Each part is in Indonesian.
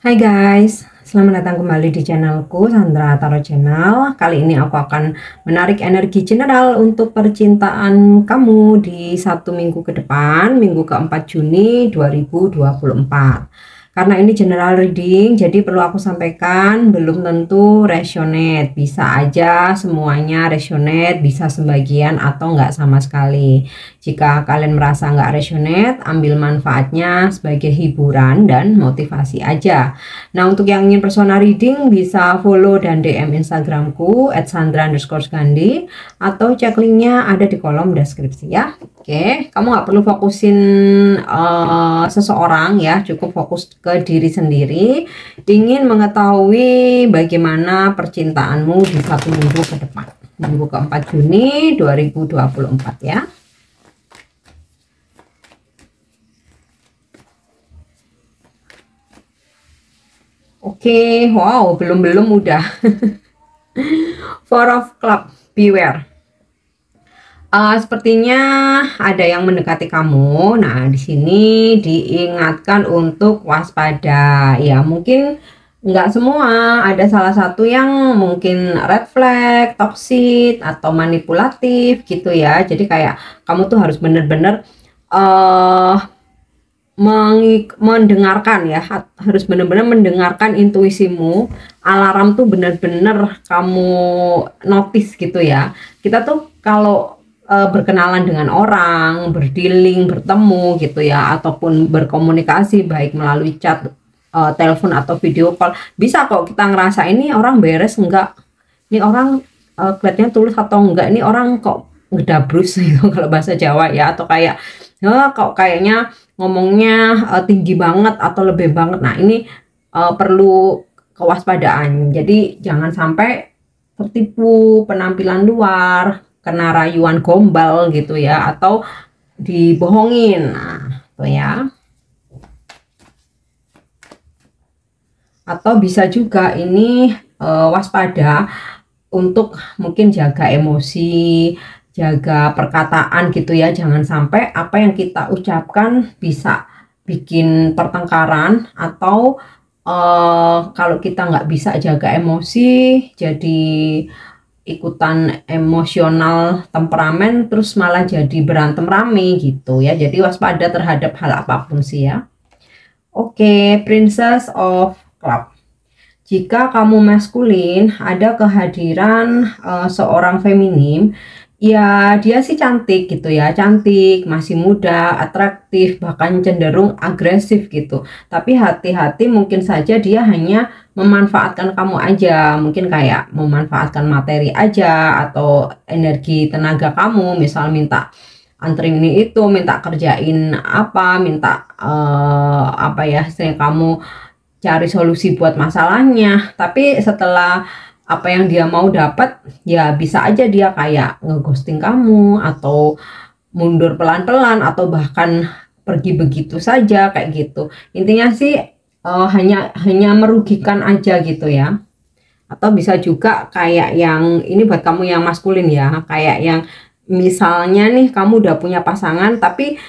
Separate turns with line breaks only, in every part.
Hai guys, selamat datang kembali di channelku Sandra Tarot Channel. Kali ini aku akan menarik energi general untuk percintaan kamu di 1 minggu ke depan, minggu keempat Juni 2024. Karena ini general reading, jadi perlu aku sampaikan belum tentu resonate. Bisa aja semuanya resonate, bisa sebagian atau enggak sama sekali. Jika kalian merasa nggak resonate, ambil manfaatnya sebagai hiburan dan motivasi aja. Nah, untuk yang ingin personal reading bisa follow dan DM Instagramku @sandra_gandhi atau cek linknya ada di kolom deskripsi ya. Oke, kamu nggak perlu fokusin seseorang ya, cukup fokus ke diri sendiri. Ingin mengetahui bagaimana percintaanmu di 1 minggu ke depan, minggu keempat Juni 2024 ya. Oke, wow, belum udah. Four of Club, beware. Sepertinya ada yang mendekati kamu. Nah, di sini diingatkan untuk waspada. Ya, mungkin nggak semua. Ada salah satu yang mungkin red flag, toxic, atau manipulatif gitu ya. Jadi kayak kamu tuh harus bener-bener mendengarkan ya, harus benar-benar mendengarkan intuisimu. Alarm tuh benar-benar kamu notice gitu ya. Kita tuh kalau berkenalan dengan orang, berdealing, bertemu gitu ya, ataupun berkomunikasi baik melalui chat, telepon atau video call, bisa kok kita ngerasa ini orang beres enggak, ini orang kelihatannya tulus atau enggak, ini orang kok ngedabrus gitu kalau bahasa Jawa ya, atau kayak kok kayaknya ngomongnya tinggi banget atau lebih banget. Nah, ini perlu kewaspadaan. Jadi jangan sampai tertipu penampilan luar, kena rayuan gombal gitu ya, atau dibohongin. Nah, tuh ya. Atau bisa juga ini waspada untuk mungkin jaga emosi, jaga perkataan gitu ya. Jangan sampai apa yang kita ucapkan bisa bikin pertengkaran, atau kalau kita nggak bisa jaga emosi jadi ikutan emosional, temperamen, terus malah jadi berantem rame gitu ya. Jadi waspada terhadap hal apapun sih ya. Oke, Princess of Club. Jika kamu maskulin, ada kehadiran seorang feminim. Ya, dia sih cantik gitu ya, cantik, masih muda, atraktif, bahkan cenderung agresif gitu. Tapi hati-hati, mungkin saja dia hanya memanfaatkan kamu aja, mungkin kayak memanfaatkan materi aja atau energi tenaga kamu, misal minta anterin ini itu, minta kerjain apa, minta apa ya, istilahnya kamu cari solusi buat masalahnya. Tapi setelah apa yang dia mau dapat, ya bisa aja dia kayak ngeghosting kamu, atau mundur pelan-pelan, atau bahkan pergi begitu saja kayak gitu. Intinya sih hanya merugikan aja gitu ya. Atau bisa juga kayak yang ini buat kamu yang maskulin ya, kayak yang misalnya nih kamu udah punya pasangan tapi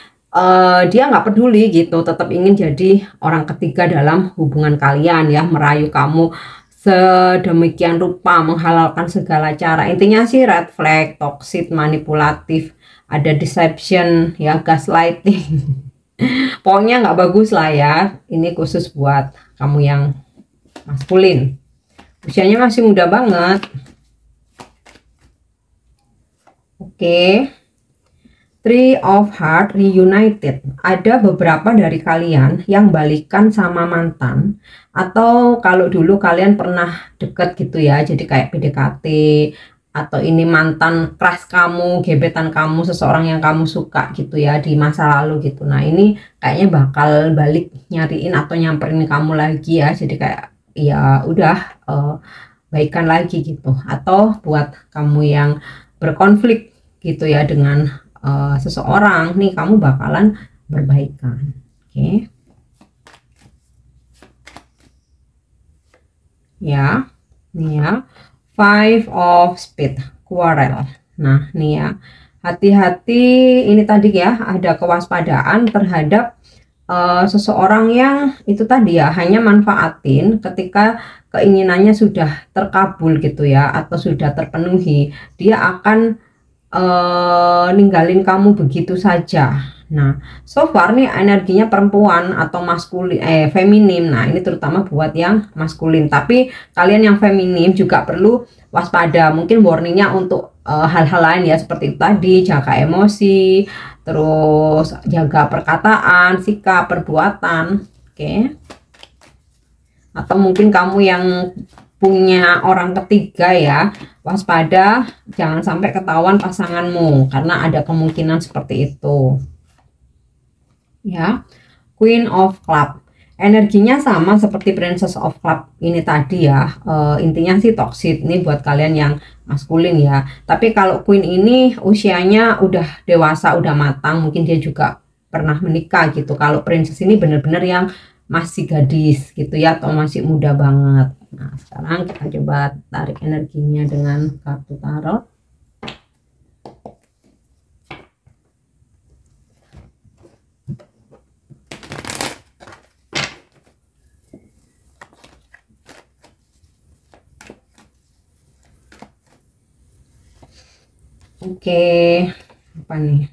dia nggak peduli gitu, tetap ingin jadi orang ketiga dalam hubungan kalian ya, merayu kamu sedemikian rupa, menghalalkan segala cara. Intinya sih red flag, toxic, manipulatif, ada deception ya, gaslighting. Pokoknya nggak bagus lah ya. Ini khusus buat kamu yang maskulin, usianya masih muda banget. Oke. Three of Heart reunited. Ada beberapa dari kalian yang balikan sama mantan, atau kalau dulu kalian pernah deket gitu ya, jadi kayak PDKT, atau ini mantan crush kamu, gebetan kamu, seseorang yang kamu suka gitu ya di masa lalu gitu. Nah, ini kayaknya bakal balik nyariin atau nyamperin kamu lagi ya, jadi kayak ya udah baikan lagi gitu. Atau buat kamu yang berkonflik gitu ya dengan seseorang, nih kamu bakalan berbaikan. Oke. Ya, nih ya. Five of Spades, quarrel. Nah, nih ya. Hati-hati, ini tadi ya, ada kewaspadaan terhadap seseorang yang itu tadi ya, hanya manfaatin ketika keinginannya sudah terkabul gitu ya, atau sudah terpenuhi, dia akan ninggalin kamu begitu saja. Nah, so far nih energinya perempuan atau maskulin, feminim. Nah, ini terutama buat yang maskulin. Tapi kalian yang feminim juga perlu waspada. Mungkin warningnya untuk hal-hal lain ya, seperti itu tadi, jaga emosi, terus jaga perkataan, sikap, perbuatan. Oke. Atau mungkin kamu yang punya orang ketiga ya, waspada jangan sampai ketahuan pasanganmu, karena ada kemungkinan seperti itu ya. Queen of Club, energinya sama seperti Princess of Club ini tadi ya. Intinya sih toxic ini buat kalian yang maskulin ya. Tapi kalau Queen ini usianya udah dewasa, udah matang, mungkin dia juga pernah menikah gitu. Kalau Princess ini bener-bener yang masih gadis gitu ya, atau masih muda banget. Nah, sekarang kita coba tarik energinya dengan kartu tarot. Oke, apa nih?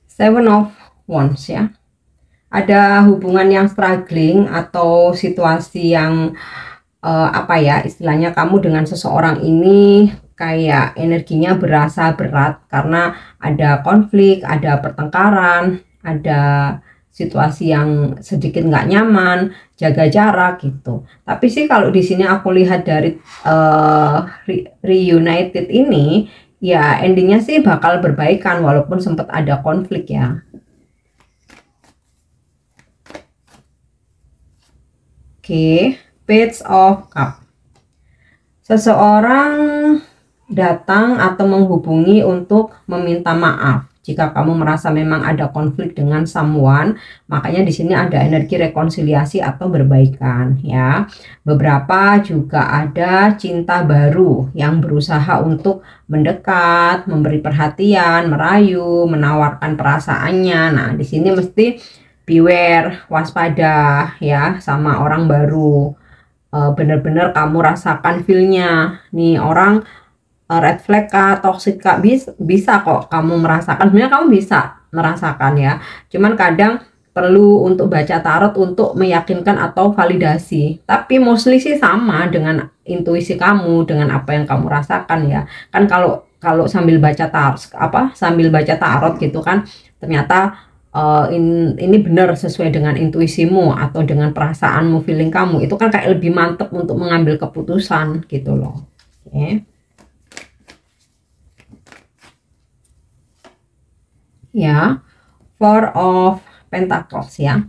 Seven of Wands ya. Ada hubungan yang struggling atau situasi yang apa ya, istilahnya kamu dengan seseorang ini kayak energinya berasa berat karena ada konflik, ada pertengkaran, ada situasi yang sedikit nggak nyaman, jaga jarak gitu. Tapi sih kalau di sini aku lihat dari reunited ini ya, endingnya sih bakal berbaikan walaupun sempat ada konflik ya. Oke, Page of Cup. Seseorang datang atau menghubungi untuk meminta maaf. Jika kamu merasa memang ada konflik dengan someone, makanya di sini ada energi rekonsiliasi atau berbaikan ya. Beberapa juga ada cinta baru yang berusaha untuk mendekat, memberi perhatian, merayu, menawarkan perasaannya. Nah, di sini mesti beware, waspada ya sama orang baru. Bener-bener kamu rasakan feelnya nih orang, red flag kah, toxic kah, bisa kok kamu merasakan. Sebenarnya kamu bisa merasakan ya, cuman kadang perlu untuk baca tarot untuk meyakinkan atau validasi. Tapi mostly sih sama dengan intuisi kamu, dengan apa yang kamu rasakan ya. Kan kalau kalau sambil baca tarot, sambil baca tarot gitu kan, ternyata ini benar sesuai dengan intuisimu atau dengan perasaanmu, feeling kamu, itu kan kayak lebih mantep untuk mengambil keputusan gitu loh. Oke. Ya, Four of Pentacles ya.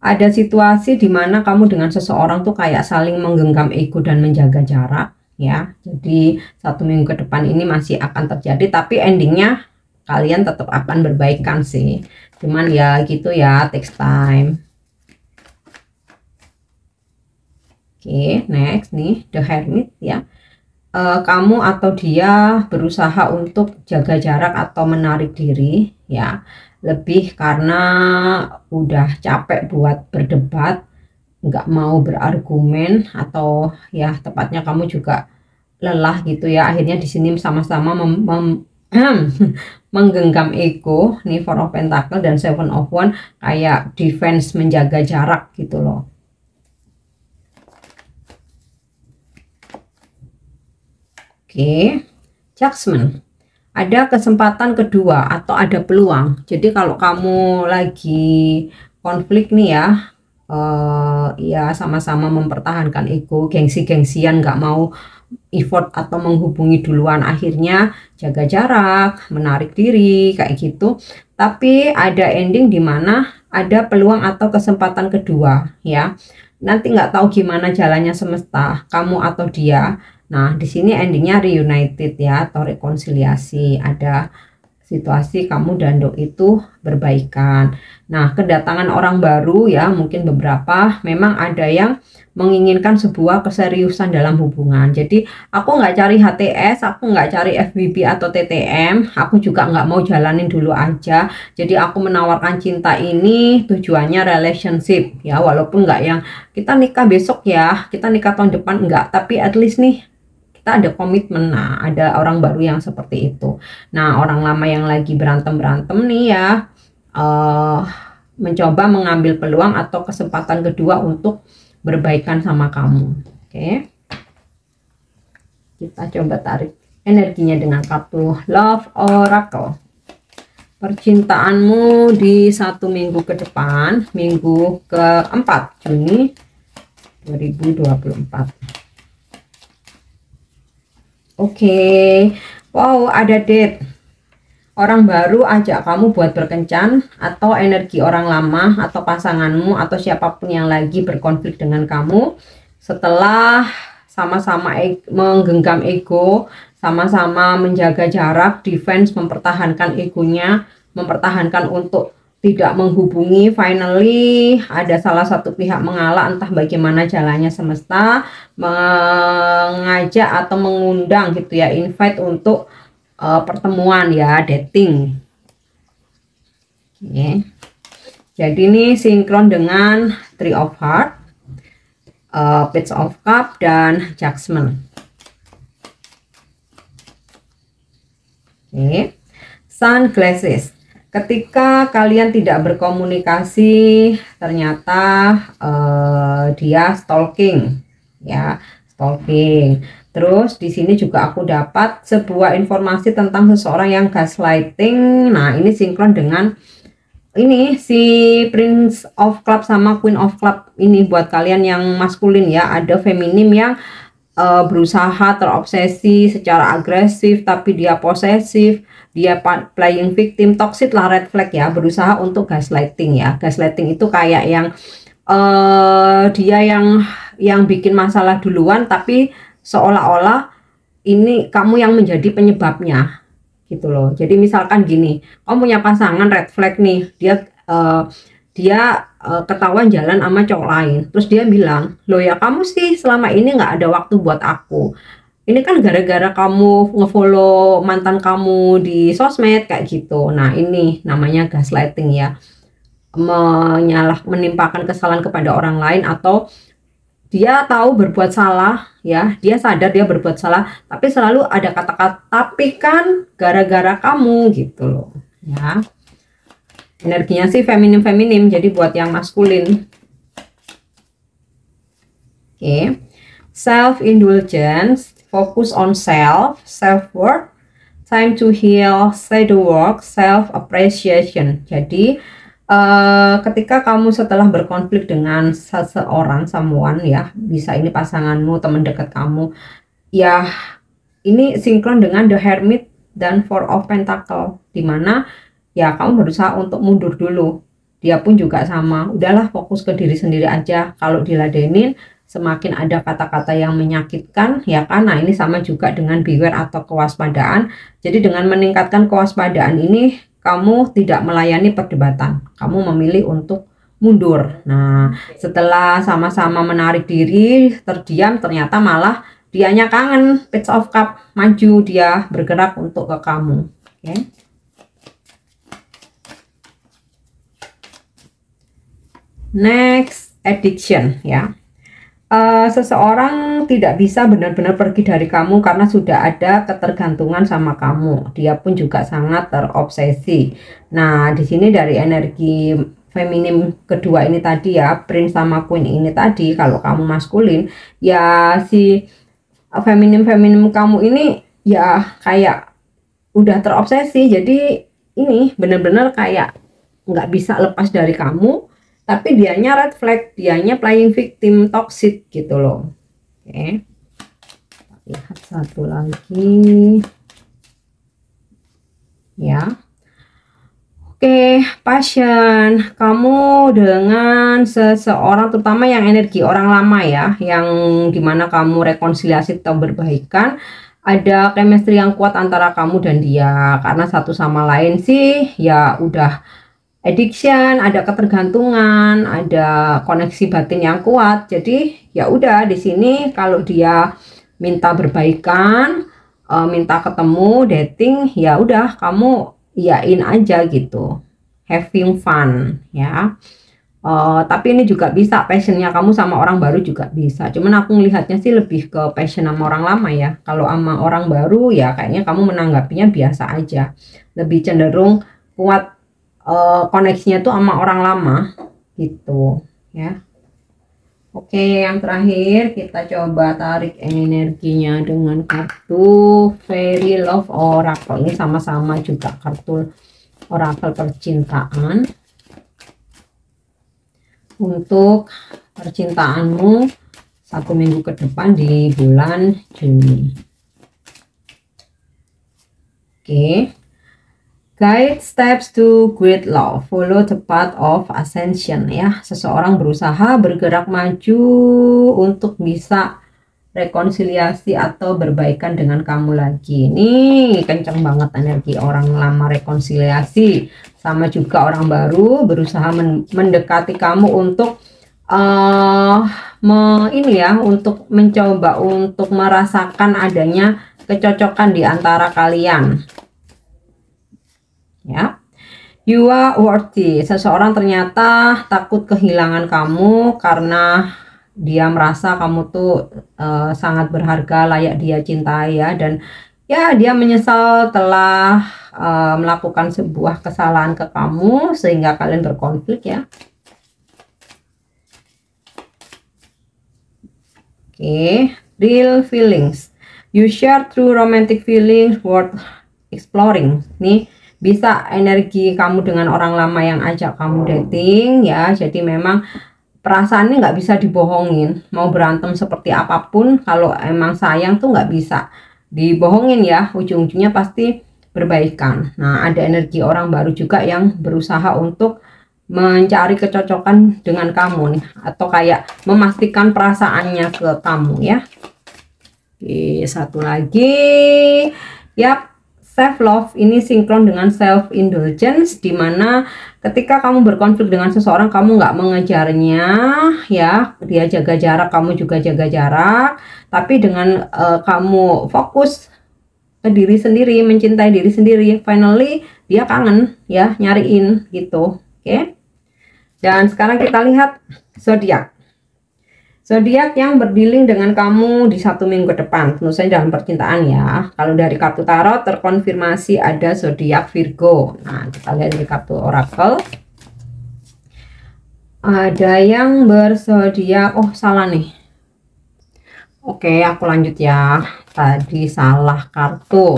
Ada situasi di mana kamu dengan seseorang tuh kayak saling menggenggam ego dan menjaga jarak ya. Jadi 1 minggu ke depan ini masih akan terjadi, tapi endingnya kalian tetap akan berbaikan sih. Cuman ya gitu ya, takes time. Oke, next nih The Hermit ya. Kamu atau dia berusaha untuk jaga jarak atau menarik diri ya, lebih karena udah capek buat berdebat, nggak mau berargumen, atau ya tepatnya kamu juga lelah gitu ya. Akhirnya di sini sama-sama menggenggam ego nih, Four of Pentacle dan Seven of Wands, kayak defense, menjaga jarak gitu loh. Oke, Judgment. Ada kesempatan kedua atau ada peluang. Jadi kalau kamu lagi konflik nih ya, ya sama-sama mempertahankan ego, gengsi-gengsian, nggak mau effort atau menghubungi duluan, akhirnya jaga jarak, menarik diri kayak gitu. Tapi ada ending di mana ada peluang atau kesempatan kedua ya. Nanti nggak tahu gimana jalannya semesta, kamu atau dia. Nah, di sini endingnya reunited ya, atau rekonsiliasi. Ada situasi kamu dan doi itu berbaikan. Nah, kedatangan orang baru ya, mungkin beberapa memang ada yang menginginkan sebuah keseriusan dalam hubungan. Jadi aku nggak cari HTS, aku nggak cari FWB atau TTM, aku juga nggak mau jalanin dulu aja. Jadi aku menawarkan cinta ini tujuannya relationship ya, walaupun nggak yang kita nikah besok ya, kita nikah tahun depan, enggak, tapi at least nih kita ada komitmen. Nah, ada orang baru yang seperti itu. Nah, orang lama yang lagi berantem-berantem nih ya, mencoba mengambil peluang atau kesempatan kedua untuk berbaikan sama kamu. Oke, kita coba tarik energinya dengan kartu Love Oracle. Percintaanmu di 1 minggu ke depan, minggu keempat Juni 2024. Oke, wow, ada date. Orang baru ajak kamu buat berkencan, atau energi orang lama atau pasanganmu atau siapapun yang lagi berkonflik dengan kamu setelah sama-sama menggenggam ego, sama-sama menjaga jarak, defense, mempertahankan egonya, mempertahankan untuk tidak menghubungi. Finally ada salah satu pihak mengalah, entah bagaimana jalannya semesta mengajak atau mengundang gitu ya, invite untuk pertemuan ya, dating. Oke. Jadi ini sinkron dengan Three of Heart, Page of Cup, dan Judgment. Oke. Sunglasses. Ketika kalian tidak berkomunikasi, ternyata dia stalking, ya, stalking. Terus di sini juga aku dapat sebuah informasi tentang seseorang yang gaslighting. Nah, ini sinkron dengan ini si Prince of Club sama Queen of Club. Ini buat kalian yang maskulin ya, ada feminim yang berusaha terobsesi secara agresif, tapi dia posesif, dia playing victim, toxic lah, red flag ya, berusaha untuk gaslighting ya. Gaslighting itu kayak yang dia yang bikin masalah duluan, tapi seolah-olah ini kamu yang menjadi penyebabnya gitu loh. Jadi misalkan gini, kamu punya pasangan red flag nih, dia ketahuan jalan sama cowok lain, terus dia bilang, loh ya kamu sih selama ini nggak ada waktu buat aku, ini kan gara-gara kamu ngefollow mantan kamu di sosmed kayak gitu. Nah, ini namanya gaslighting ya, menimpakan kesalahan kepada orang lain, atau dia tahu berbuat salah ya, dia sadar dia berbuat salah, tapi selalu ada kata-kata tapi kan gara-gara kamu gitu loh ya. Energinya sih feminim, jadi buat yang maskulin. Oke. Self indulgence, focus on self, self worth, time to heal, shadow work, self appreciation. Jadi ketika kamu setelah berkonflik dengan seseorang, someone ya, bisa ini pasanganmu, teman dekat kamu ya, ini sinkron dengan The Hermit dan Four of Pentacle, dimana ya kamu berusaha untuk mundur dulu. Dia pun juga sama, udahlah fokus ke diri sendiri aja. Kalau diladenin semakin ada kata-kata yang menyakitkan ya kan. Nah, ini sama juga dengan beware atau kewaspadaan. Jadi dengan meningkatkan kewaspadaan ini, kamu tidak melayani perdebatan, kamu memilih untuk mundur. Nah, setelah sama-sama menarik diri, terdiam, ternyata malah dianya kangen, Page of Cup, maju, dia bergerak untuk ke kamu. Oke. Next, addiction ya. Seseorang tidak bisa benar-benar pergi dari kamu karena sudah ada ketergantungan sama kamu. Dia pun juga sangat terobsesi. Nah, di sini dari energi feminim kedua ini tadi ya, Prince sama Queen ini tadi, kalau kamu maskulin, ya si feminim kamu ini ya kayak udah terobsesi. Jadi ini benar-benar kayak nggak bisa lepas dari kamu. Tapi dianya red flag, dianya playing victim, toxic gitu loh. Oke. Lihat satu lagi. Ya. Oke, passion. Kamu dengan seseorang, terutama yang energi orang lama ya, yang dimana kamu rekonsiliasi atau berbaikan, ada chemistry yang kuat antara kamu dan dia, karena satu sama lain sih ya udah addiction, ada ketergantungan, ada koneksi batin yang kuat. Jadi ya udah di sini kalau dia minta berbaikan, minta ketemu, dating, ya udah kamu iyain aja gitu. Having fun ya. Tapi ini juga bisa passionnya kamu sama orang baru juga bisa. Cuman aku ngelihatnya sih lebih ke passion sama orang lama ya. Kalau sama orang baru ya kayaknya kamu menanggapinya biasa aja. Lebih cenderung kuat koneksinya tuh sama orang lama gitu ya. Oke, yang terakhir kita coba tarik energinya dengan kartu Fairy Love Oracle. Ini sama-sama juga kartu oracle percintaan. Untuk percintaanmu 1 minggu ke depan di bulan Juni. Oke. Guide steps to great love. Follow the path of ascension ya. Seseorang berusaha bergerak maju untuk bisa rekonsiliasi atau berbaikan dengan kamu lagi. Ini kenceng banget energi orang lama rekonsiliasi, sama juga orang baru berusaha mendekati kamu untuk ini ya, untuk mencoba untuk merasakan adanya kecocokan di antara kalian ya. You are worthy. Seseorang ternyata takut kehilangan kamu karena dia merasa kamu tuh sangat berharga, layak dia cintai ya, dan ya dia menyesal telah melakukan sebuah kesalahan ke kamu sehingga kalian berkonflik ya. Oke, real feelings. You share true romantic feelings worth exploring. Nih bisa energi kamu dengan orang lama yang ajak kamu dating ya. Jadi memang perasaannya nggak bisa dibohongin. Mau berantem seperti apapun, kalau emang sayang tuh nggak bisa dibohongin ya. Ujung-ujungnya pasti berbaikan. Nah, ada energi orang baru juga yang berusaha untuk mencari kecocokan dengan kamu nih, atau kayak memastikan perasaannya ke kamu ya. Oke, satu lagi. Yap. Self love ini sinkron dengan self indulgence, dimana ketika kamu berkonflik dengan seseorang kamu nggak mengejarnya ya, dia jaga jarak, kamu juga jaga jarak, tapi dengan kamu fokus ke diri sendiri, mencintai diri sendiri, finally dia kangen ya, nyariin gitu. Oke. Dan sekarang kita lihat zodiak. Zodiak yang berdealing dengan kamu di 1 minggu ke depan, tentu saja dalam percintaan ya. Kalau dari kartu tarot terkonfirmasi ada zodiak Virgo. Nah, kita lihat dari kartu oracle. Ada yang berzodiak, oh salah nih. Oke, aku lanjut ya. Tadi salah kartu.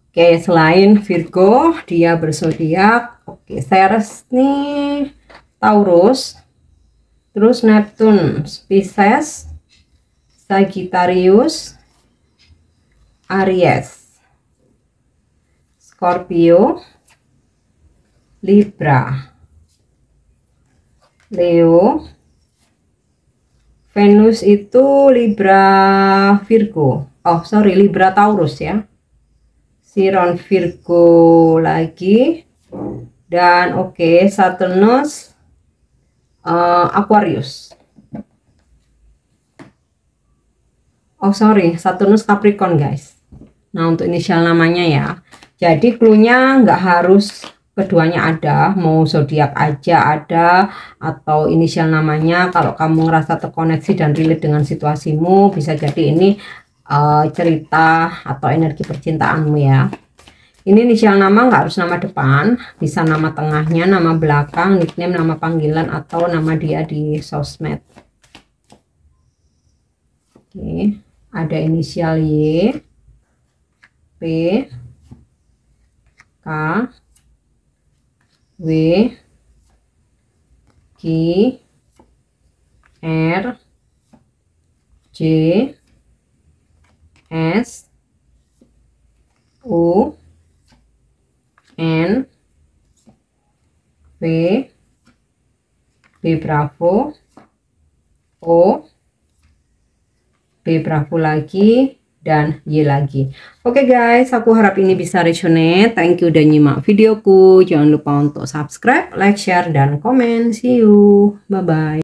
Oke, selain Virgo, dia berzodiak. Oke, Ceres nih Taurus. Terus Neptune, Pisces, Sagittarius, Aries, Scorpio, Libra, Leo, Venus itu Libra Virgo. Oh sorry, Libra Taurus ya. Chiron Virgo lagi. Dan oke, Saturnus Aquarius. Oh sorry, Saturnus Capricorn guys. Nah untuk inisial namanya ya. Jadi cluenya nggak harus keduanya ada, mau zodiak aja ada atau inisial namanya. Kalau kamu ngerasa terkoneksi dan relate dengan situasimu, bisa jadi ini cerita atau energi percintaanmu ya. Ini inisial nama nggak harus nama depan, bisa nama tengahnya, nama belakang, nickname, nama panggilan, atau nama dia di sosmed. Oke, ada inisial Y, P, K, W, Q, R, J, S, U, N, V, B Bravo, O, B Bravo lagi, dan Y lagi. Oke guys, aku harap ini bisa resonate. Thank you udah nyimak videoku. Jangan lupa untuk subscribe, like, share, dan komen. See you. Bye-bye.